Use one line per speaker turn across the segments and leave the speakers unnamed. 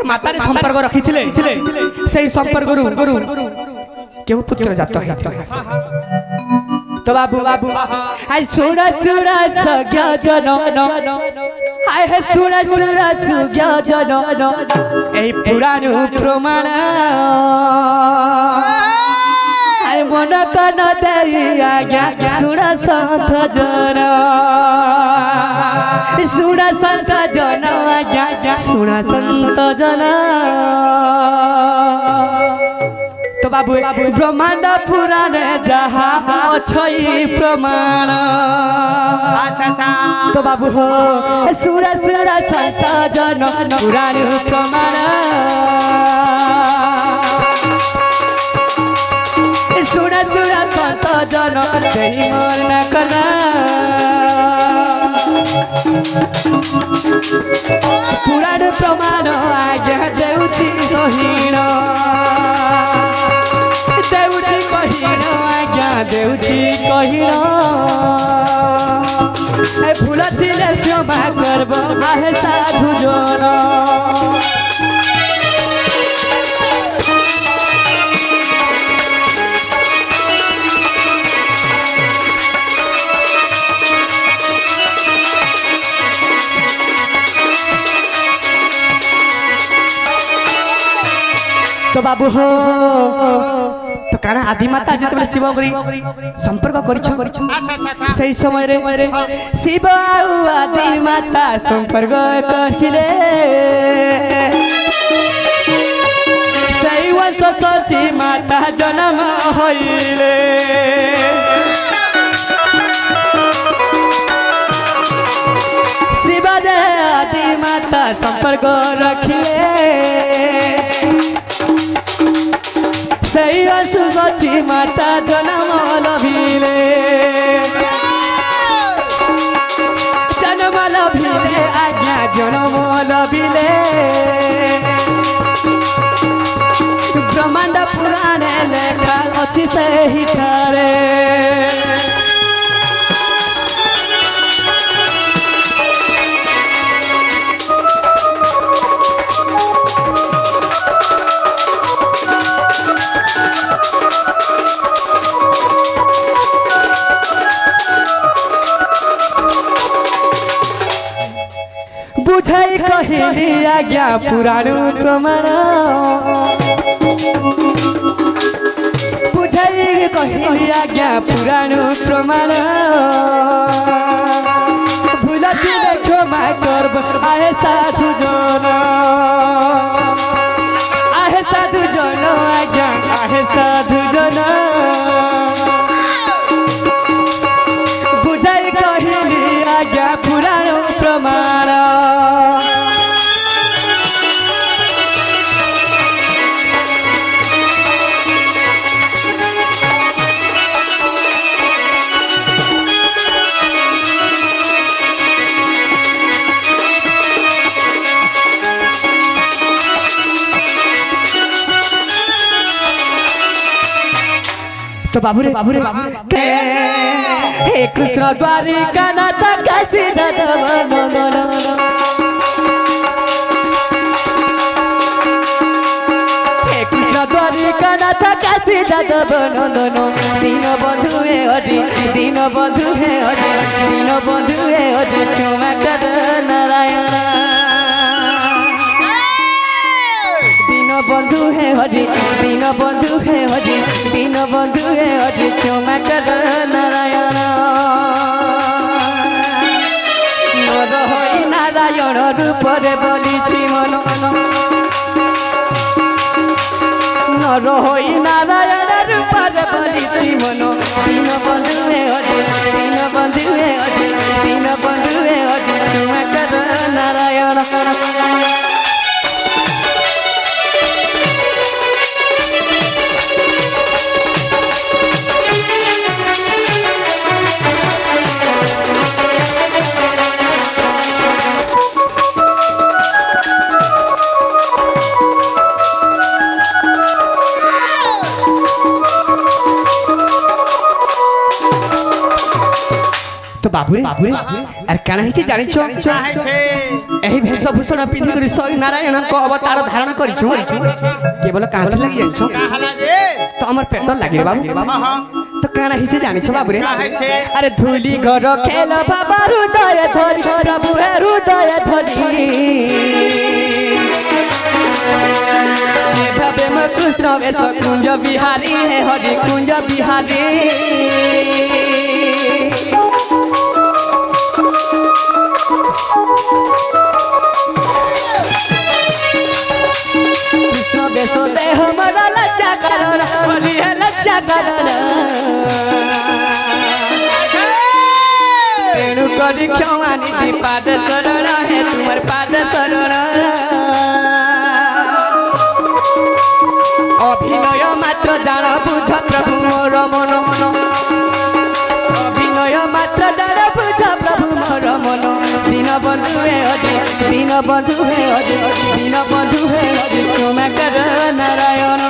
मातारे संपर्क रखिथिले सेही संपर्क केउ पुत्र जात है तो बाबू हाय सुड़ा सुड़ा सज्ञा जन हाय हे सुड़ा सुड़ा सज्ञा जन ए पुराण प्रमाण हाय मन कन देई आज्ञा सुड़ा संत जन सुड़ा संत जन आज्ञा सुड़ा संत जन तो बाबू ब्रह्मांड पुराण जहा अछई प्रमाण तो बाबू हो सुरा सुरा संत जन पुराण प्रमाण सुरा सुरा संत जन तेरी मन कना पुराण प्रमाण आज्ञा देउछि कहिण देउछि कहिण आज्ञा देउछि कहिण ए भूल थिले क्षमा करब आहे साधु जन तो बाबू हो तो काना आदिमाता जेतबे शिव करी संपर्क करिछ सही समय रे शिव आदिमाता संपर्क करिले सही वंश सची माता जन्म होइले शिव आदिमाता संपर्क रखिले सही सुगची माता जन्म लभिले आज्ञा जन्म लभिले ब्रह्मांड पुराण लेखा अच्छी सही ठारे बुझाई कहिली आज्ञा पुराण प्रमाण बुझाई कहिली आज्ञा पुराण प्रमाण भूल थिले क्षमा करब आहे साधु जन आज्ञा आहे साधु जन बुझाई कहिली आज्ञा पुराण प्रमाण तो बाबूरे हे कृष्ण द्वारिका नाथ काशी दादवन हे कृष्ण द्वारिका नाथ काशी दादवन दीन बंधु हे हरि दीन बंधु हे हरि दीन बंधु हे हरि क्षमा कर नारायण बंधु है हरि दीन बंधु है हरि दीन बंधु है हरि क्षमा कर नारायण नर हरि नारायण रूप रे बोलिछि मन नर हरि नारायण रूप रे बोलिछि मन दीन बंधु है हरि दीन बंधु है हरि दीन बंधु है हरि क्षमा कर नारायण बाबूरे अरे काना हिचे जानि छो एही वेशभूषण पिंधि करी सई नारायण को अवतार धारण करि छु केवल कांथ लागि जानि छो तो हमर पेट लागि रे बाबू तो काना हिचे जानि छो बाबूरे अरे धूली घर खेल बाबा हृदय धरि प्रभु हृदय धरि भावे म कृष्ण वेश कुंज बिहारी है हरि कुंज बिहारी कृष्ण वेश देह मरा लज्जा करण हरि है लज्जा करण तेणु करी क्षमानी दी पाद शरण है तुम्हार पाद शरण अभिनय मात्र जान बुझ प्रभु मोर मन अभिनय मात्र जान बुझ प्रभु मोर मन दीन बंधु है हरि दीन बंधु है हरि दीन बंधु है हरि क्षमा कर नारायण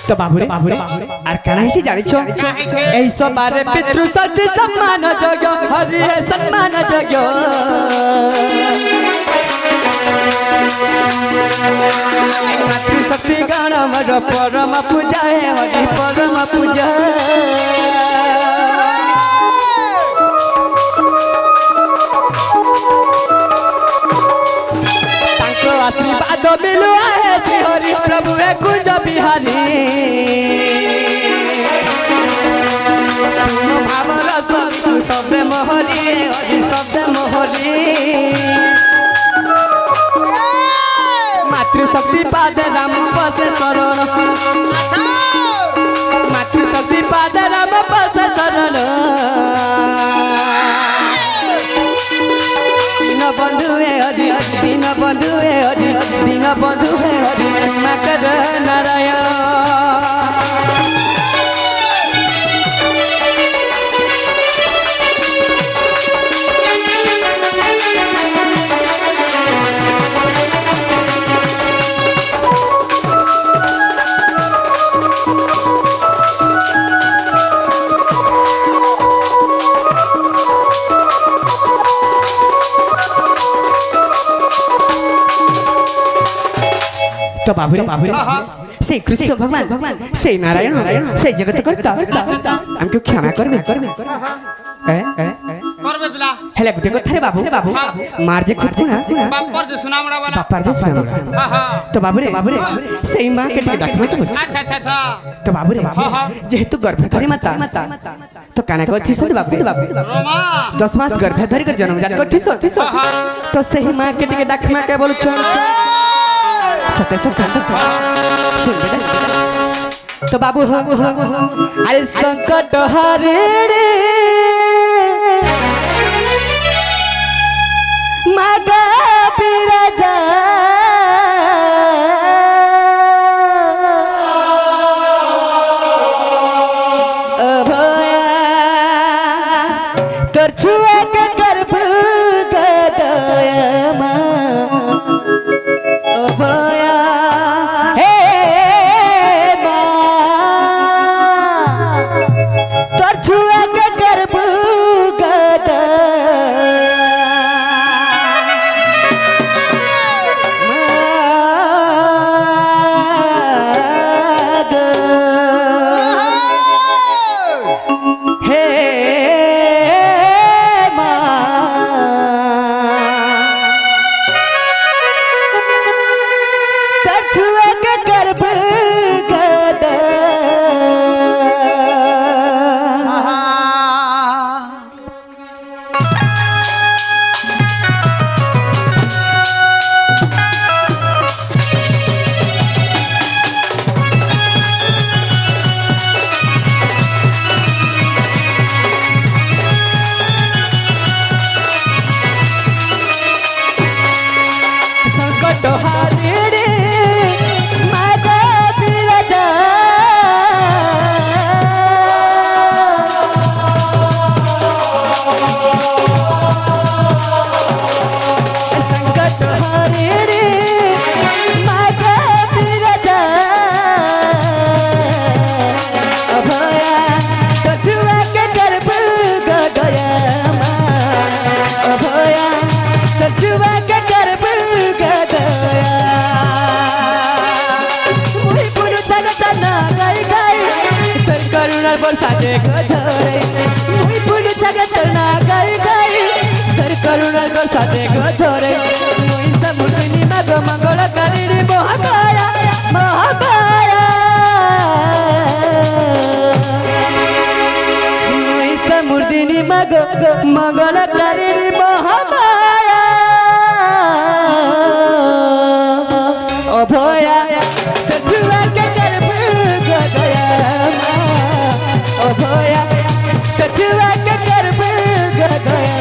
तो बाबूरे आर काना हिसे जानि छो एही सब बारे पितृ सती सम्मान जग्य हरि है सम्मान जग्य मातृ शक्ति गण मर परम पूजा है हरि परम पूजा तांको आशीर्वाद मिलु है श्री हरि प्रभु है कुंज बिहारी तुम भाव रस शब्द मोहरी हरि शब्द मोहरी मातृशक्ति पाद राम पसे शरण मातृशक्ति पाद राम पसे शरण दीन बंधु है हरि दीन बंधु है हरि दीन बंधु है हरि क्षमा कर नारायण तो बाबूरे से कृष्ण भगवान से नारायण से जगत करता हमको क्षमा करबे
करबे बिला
हेले गुटे को थारे बाबू मार जे खुद ना
बापर जे सुनामड़ा वाला
बापर जे सुनामड़ा
हां
तो बाबूरे से मां के टिके डाकमा तो
अच्छा
तो बाबूरे जेहेतु गर्भधारी माता तो काना को थी सर बाबूरे
रोमा
10 मास गर्भधारी कर जन्म जात को थी तो सही मां के टिके डाकमा के बोल छन सत्य सुन बेटा तो बाबू अरे संकट हरे रे मागा बिराजा अभया तोर छुआ के गर्भ गदया मां अभया हे मां तोर छुआ के गर्भ করুণার বর্ষাতে গোঝরে মুই পুলু থাকে তোর না গাই গাই তোর করুণার বর্ষাতে গোঝরে মুই সমুদ্রিনী মাগ মঙ্গল কারিণী মহাকায়া মহাকায়া মুই সমুদ্রিনী মাগ মঙ্গল কারিণী মহাকায়া অভয়া তুয়া কে করব গদয়া অভয়া তুয়া কে করব গদয়া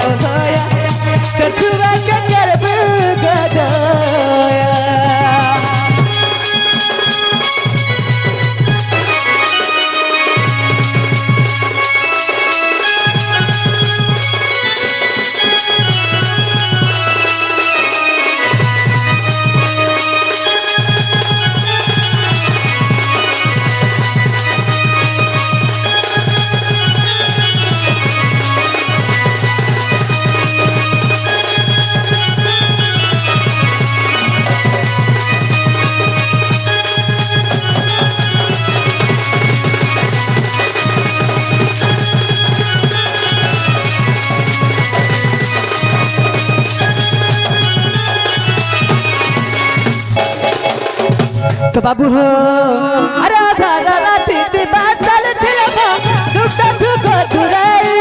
অভয়া তুয়া কে করব গদয়া तो बाबू हो अरे आधा राती ते बादल थिलमा दुटा दुगो दुराई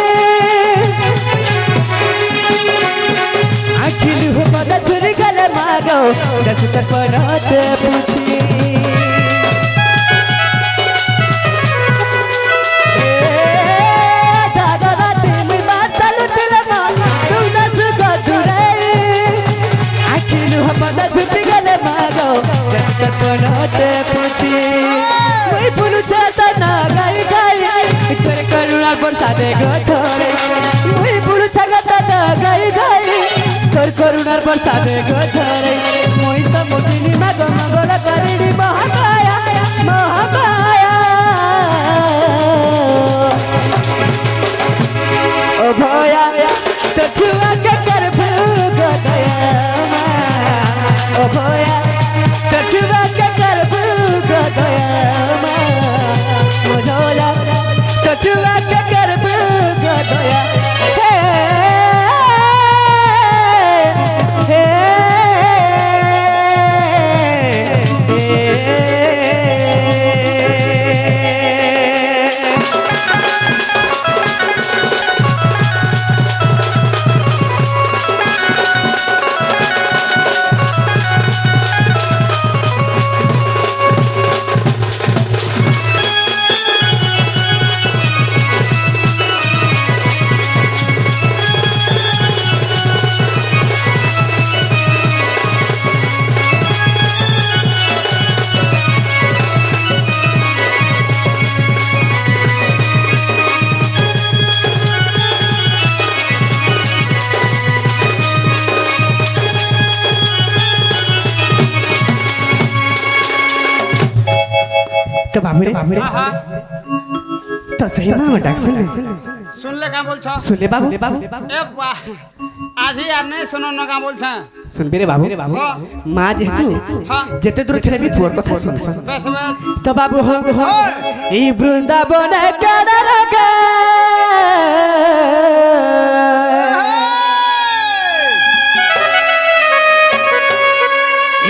आखिल हो पता छुरी गले मागो दस तक पराते पूछी दादा राती में बादल थिलमा दुटा दुगो दुराई आखिल हो पता छुरी गले मागो पराते पूछी मुई पुलु जाता ना गाई गाई तेरे करुणा बरसाते गोछरे मुई पुलु जाता ना गाई गाई तेरे करुणा बरसाते गोछरे मुई तो मोटिनी माग मंगल करिणी महाकाया महाकाया ओ भया तो छुआ के करब गदया ओ भया कछुआ के करब गदया मोझोला कछुआ के करब गदया हे हे तो बाबू रे
हाँ
तो सही मां डाक सुन
सुन ले का बोल छ
सुन ले बाबू
ए वाह आधी यार नहीं सुनो ना का बोल छ
सुन बे रे बाबू
हाँ
मां जेतु
हाँ
जेते दूर खेले भी पुअर कथा सुन
बस बस
तो बाबू हो ई वृंदावन केना लगा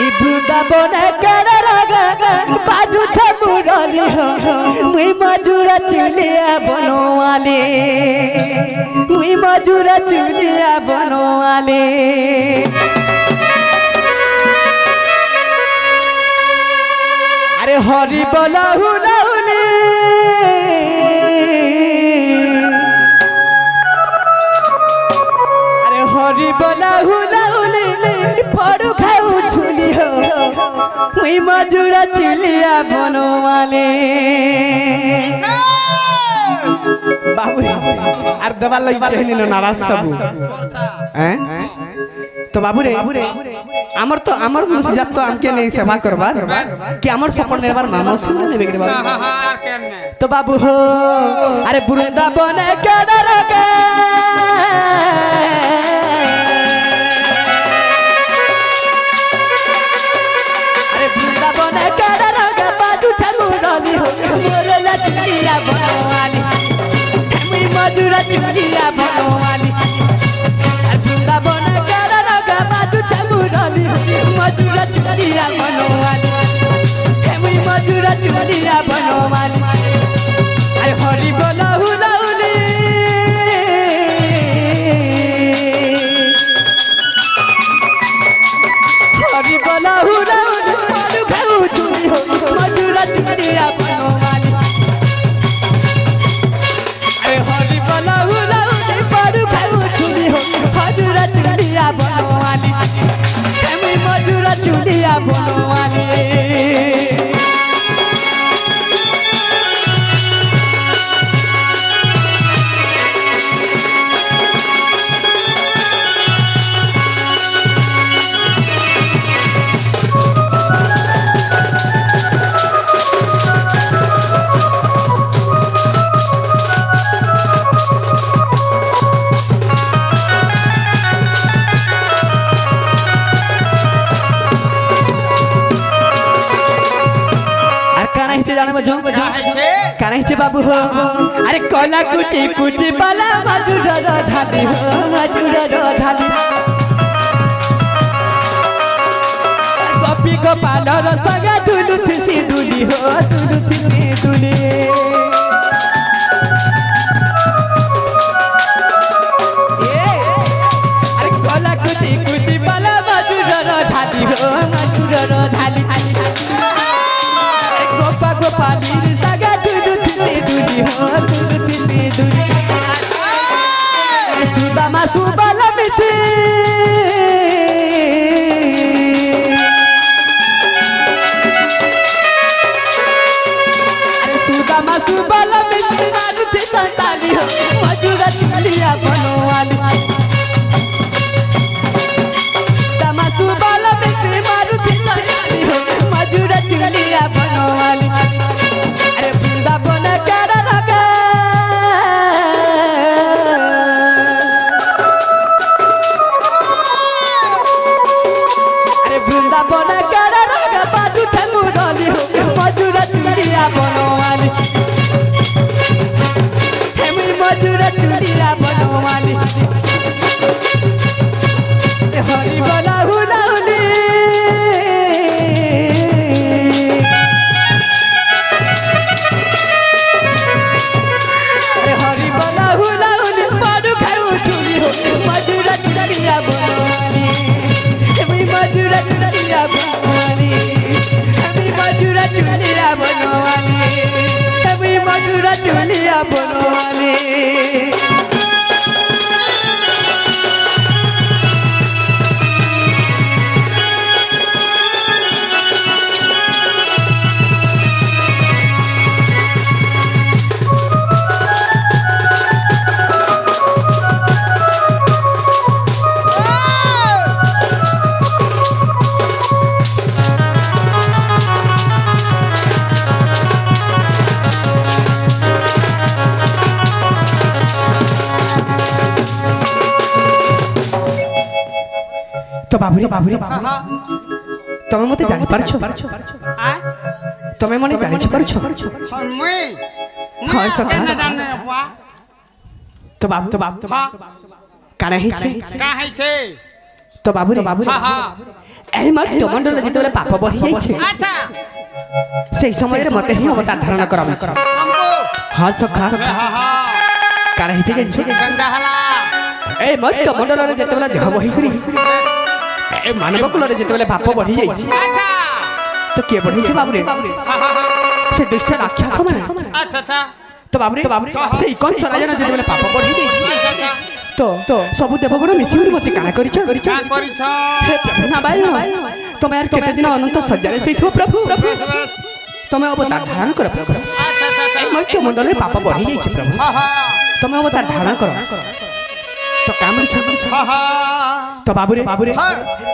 ई वृंदावन केना लगा बाजू छ मुरली हो मुई मजूरा चुलिया बनवाले मुई मजूरा चुलिया बनवाले अरे हरि बोला हुलाहुली अरे हरि बोला हुलाहुली पड़ू खाऊ छुली हो मुई मजूरा चुलिया बनवाले बाबू আর দেবার লাগি চাইনি না নারাজ সব হ্যাঁ তো বাবু রে আমার তো আমার মুসি যাত আমকে নেই সেবা করবার কি আমার সপন নেবার মামা শুনে নেবে রে বাবু
আর কেনে
তো বাবু হো আরে বৃন্দাবনে কেডা রগে আরে বৃন্দাবনে কেডা রগে বাজু छमुरली हो मोरला चुलिया बनवाली मुई मधुरा चुलिया बनवाली बृंदावन कर रगा बाजू छमुरली हो मधुरा चुलिया बनवाली मुई मधुरा चुलिया बनवाली अरे हरि बोला हुलाउली हरि बोला हुलाउली मारू खाऊ चुली हो मधुरा चुलिया बनवाली अरे हरि बोला हुलाउली मारू खाऊ चुली हो मधुरा चुलिया बनवाली मुई मधुरा चुलिया बनवाली जाने बजो काहे बाबू हो अरे कोला कुची कुची बाला मधुरा धाली हो मधुरा धाली गोपी गोपाल संगा दुलु थिसी दुली हो दुलु थिसी दुली अरे कोला कुची कुची बाला मधुरा धाली हो मधुरा धाली गोपाली सगा दुलु थिसी दुली हो दुलु थिसी दुली सुदामा सुबाला मिसी अरे सुदामा सुबाला मिसी मारू थे संताली हो मधुरा चुलिया बनवाली सुदामा सुबाला मिसी मारू थे संताली हो मधुरा चुलिया बनवाली अरे वृंदावन कर रगा अरे वृंदावन कर रगा बाजू छमुरली हो मधुरा चुलिया बनवाली मुई मधुरा चुलिया बनवाली हरि बोला हुलाउली मधुरा चुलिया बनवाली मुई मधुरा चुलिया बनवाली मुई मधुरा चुलिया बनवाली मुई मधुरा चुलिया बनवाली तो बाबुरी तमे मते जानि पारछो तमे मने जानि पारछो हां सका
ना जाने हुआ
तो बाबू काना हिचे तो बाबुरी
हां हां
एही मत तो मंडल जेतले पाप बढ़ी जाई छे
अच्छा
सेही समय रे मते ही अवतार धारण कराबे
हमको
हां सका
हां हां
काना हिचे जे
गंगा हला
ए मत तो मंडल रे जेतले देह बही करी ए मानव कुल रे जेतले पाप बढ़ी जाई छे
अच्छा
तो के बढ़ी छे बाबू रे से दुष्ट राक्षस माने
अच्छा अच्छा
तो बाबू रे सेही कोन सराजन जेतले पाप बढ़ी जाई छे तो सब देवगुण मिसी मते काना करिछ हे प्रभु ना भाई तुम यार केते दिन अनंत सज्जारे सहित प्रभु तुम अवतार धारण कर प्रभु मत्स्य मंडल में पाप बढ़ी जाइए प्रभु तुम अवतार धारण कर तो काम तो बाबू रे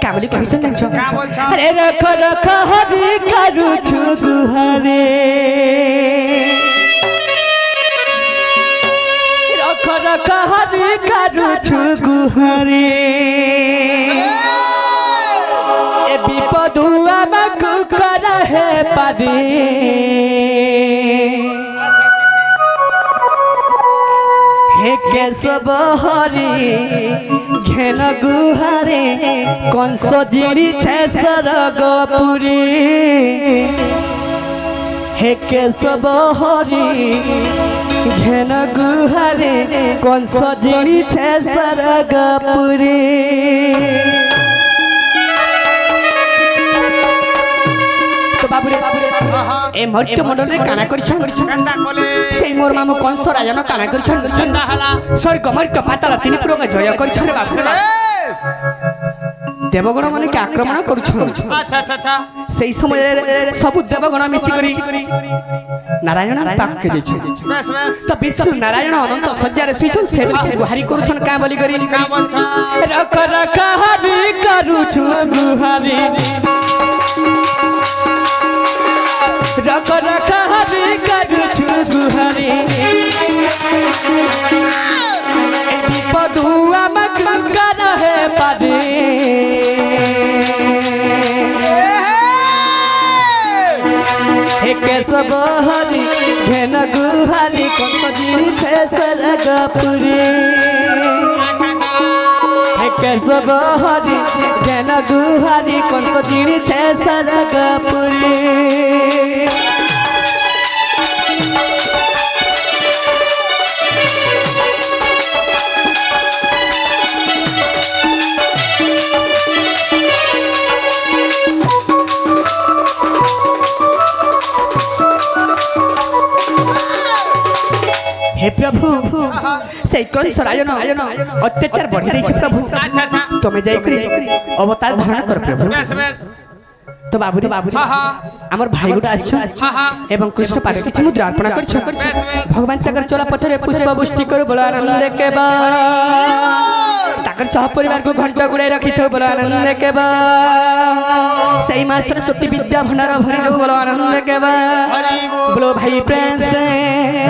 क्या बोली कहि सन छ अरे रख रख हरि करू छु गुहारे रख रख हरि करू छु गुहारे ए विपद हुआ मकु कर है पारे केशव हरि घेन गुहारे कंस जिणी छे सरगपुरी हे केशव हरि घेन गुहारे कंस जिणी छे सरगपुरी बाबुरे ए मर्त्य मंडल रे काना करिछन
केंदा कोले
सेई मोर मामू कंस राजन काना करिछन
केंदा हला
स्वर्ग मर्त्य पाताल तीन पुरक जय करिछन बाबू देवगण माने के आक्रमण करुछन
अच्छा अच्छा अच्छा
सेई समय सब देवगण मिसी करी नारायण पाक के जेछन
बस बस
तो विष्णु नारायण अनंत सज्जारे सुइछन से बेल गुहारी करुछन का बोली करी
का बन्छ
रख रख हरि करुछु गुहारी रख रख हरि करुछु गुहारी पदुआ मकर है पारे हे केशव हरि घेन गुहारी कंस जिणी छे सरगपुरी हे केशव हरि घेन गुहारी कंस जिणी छे सरगपुरी हे प्रभु से कंस राजन अत्याचार बढ़ी देछि प्रभु
अच्छा अच्छा
तमे जाई करी अवतार धारण कर प्रभु
बस बस
तो बाबू
हां हां
हमर भाई गुटा आछन
हां हां
एवं कृष्ण पाद किछि मुद्रा अर्पण करछन भगवान तकर चला पथरे पुष्प वृष्टि कर बड़ आनंद के बा ताकर सह परिवार को घंटा गुड़े रखी थो बड़ आनंद के बा सही मां सरस्वती विद्या भंडार भरी दो बड़ आनंद के बा बोलो भाई प्रेम से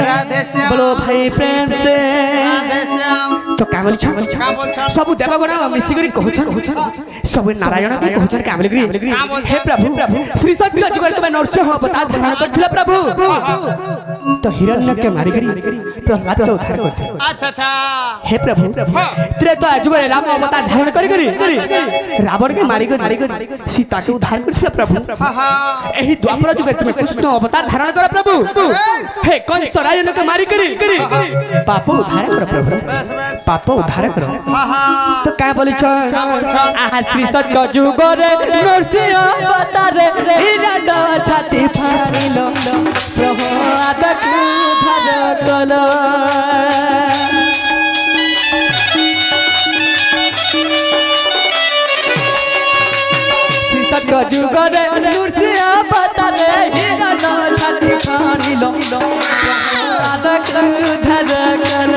राधे श्याम
बोलो भाई प्रेम से
राधे श्याम
तो का बोल छ
का बोलछ
सब देवगण मिसी करी कहछन सब नारायण भी कहछन का बोल करी हे प्रभु श्री सत्य जुगर तमे नरसिंह अवतार धारण करथिला प्रभु तो हिरण्य के मारी करी तो हाथ उद्धार करथे
अच्छा अच्छा
हे प्रभु त्रेता जुगर राम अवतार धारण करी रावण के मारी करी सीता के उद्धार करथिला प्रभु
हां हां
एही द्वापर जुगर तमे कृष्ण अवतार धारण कर प्रभु हे कंस राजन के मारी करी पाप उद्धार कर प्रभु
बस बस
पाप उद्धार कर
हां हां
तो का बोली छ आहा श्री सत्य जुगर नरसिंह अवतार हिरण्य छाती फाड़िलो प्रभु उद्धार कल श्री सत्य जुगर नरसिंह अवतार हिरण्य छाती फाड़िलो उद्धार कल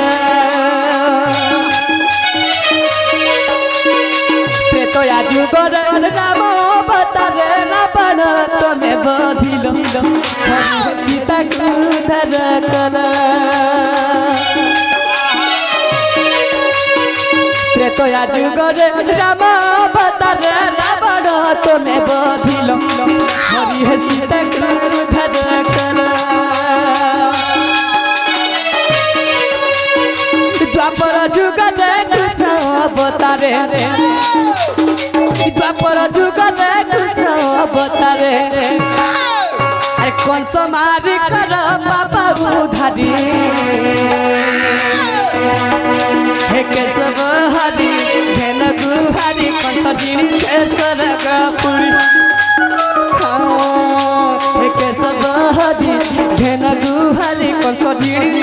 त्रेतया जुगर राम अवतार रावण तमे बधिलो सीता को उद्धार कल त्रेतया जुगर राम अवतार रावण तमे बधिलो हरि सीता को उद्धार कल द्वापर जुगर कृष्ण अवतारे द्वापर जुगर कृष्ण अवतारे अरे कंस मारी कर बाबा उधारी हे केशव हरि घेन गुहारी कंस जिणी छे सरगपुरी हे केशव हरि घेन गुहारी कंस जिणी